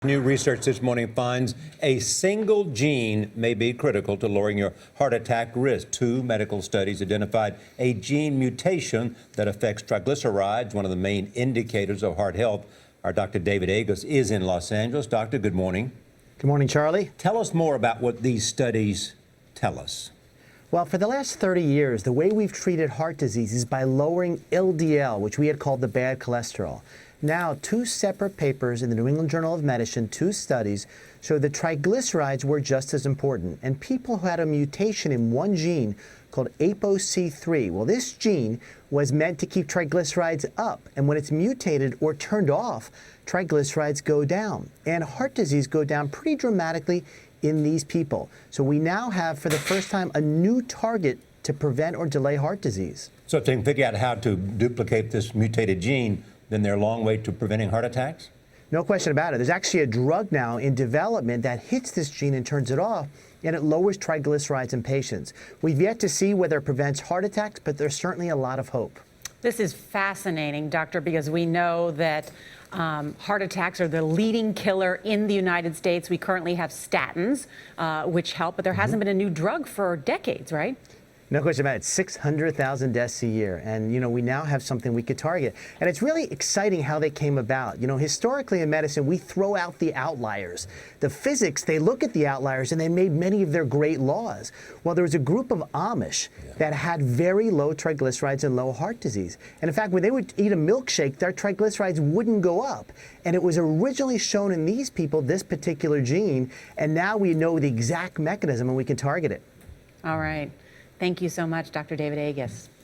New research this morning finds a single gene may be critical to lowering your heart attack risk. Two medical studies identified a gene mutation that affects triglycerides, one of the main indicators of heart health. Our Dr. David Agus is in Los Angeles. Doctor, good morning. Good morning, Charlie. Tell us more about what these studies tell us. Well, for the last 30 years, the way we've treated heart disease is by lowering LDL, which we had called the bad cholesterol. Now, two separate papers in the New England Journal of Medicine, two studies, show that triglycerides were just as important. And people who had a mutation in one gene called ApoC3, well, this gene was meant to keep triglycerides up. And when it's mutated or turned off, triglycerides go down. And heart disease go down pretty dramatically in these people. So we now have, for the first time, a new target to prevent or delay heart disease. So if they can figure out how to duplicate this mutated gene, then they're a long way to preventing heart attacks? No question about it. There's actually a drug now in development that hits this gene and turns it off, and it lowers triglycerides in patients. We've yet to see whether it prevents heart attacks, but there's certainly a lot of hope. This is fascinating, Doctor, because we know that heart attacks are the leading killer in the United States. We currently have statins, which help, but there hasn't been a new drug for decades, right? No question about it. 600,000 deaths a year. And, we now have something we could target. And it's really exciting how they came about. Historically in medicine, we throw out the outliers. The physics, they look at the outliers and they made many of their great laws. Well, there was a group of Amish that had very low triglycerides and low heart disease. And in fact, when they would eat a milkshake, their triglycerides wouldn't go up. And it was originally shown in these people, this particular gene. And now we know the exact mechanism and we can target it. All right. Thank you so much, Dr. David Agus.